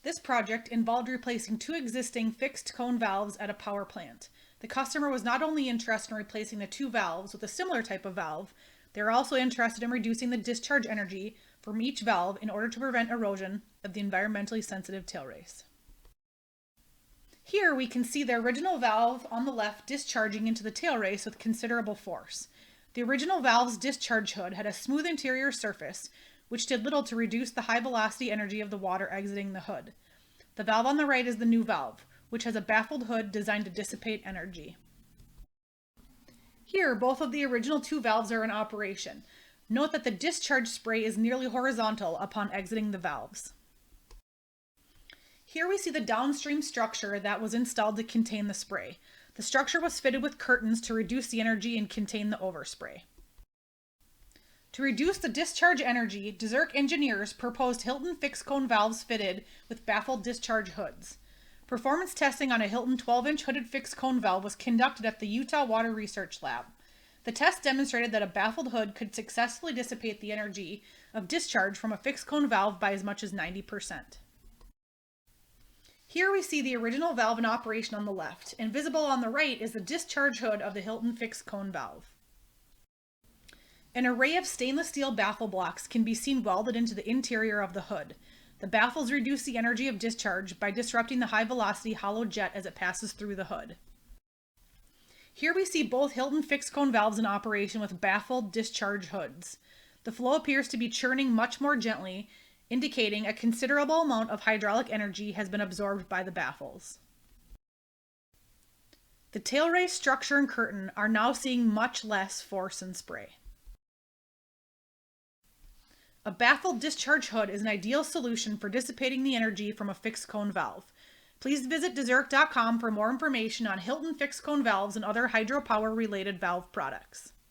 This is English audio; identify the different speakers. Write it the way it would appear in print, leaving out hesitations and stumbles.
Speaker 1: This project involved replacing two existing fixed cone valves at a power plant. The customer was not only interested in replacing the two valves with a similar type of valve, they were also interested in reducing the discharge energy from each valve in order to prevent erosion of the environmentally sensitive tailrace. Here we can see the original valve on the left discharging into the tailrace with considerable force. The original valve's discharge hood had a smooth interior surface, which did little to reduce the high velocity energy of the water exiting the hood. The valve on the right is the new valve, which has a baffled hood designed to dissipate energy. Here, both of the original two valves are in operation. Note that the discharge spray is nearly horizontal upon exiting the valves. Here we see the downstream structure that was installed to contain the spray. The structure was fitted with curtains to reduce the energy and contain the overspray. To reduce the discharge energy, DeZURIK engineers proposed Hilton fixed cone valves fitted with baffled discharge hoods. Performance testing on a Hilton 12-inch hooded fixed cone valve was conducted at the Utah Water Research Lab. The test demonstrated that a baffled hood could successfully dissipate the energy of discharge from a fixed cone valve by as much as 90%. Here we see the original valve in operation on the left, and visible on the right is the discharge hood of the Hilton fixed cone valve. An array of stainless steel baffle blocks can be seen welded into the interior of the hood. The baffles reduce the energy of discharge by disrupting the high velocity hollow jet as it passes through the hood. Here we see both Hilton fixed cone valves in operation with baffled discharge hoods. The flow appears to be churning much more gently, indicating a considerable amount of hydraulic energy has been absorbed by the baffles. The tailrace structure and curtain are now seeing much less force and spray. A baffled discharge hood is an ideal solution for dissipating the energy from a fixed cone valve. Please visit DeZURIK.com for more information on Hilton fixed cone valves and other hydropower related valve products.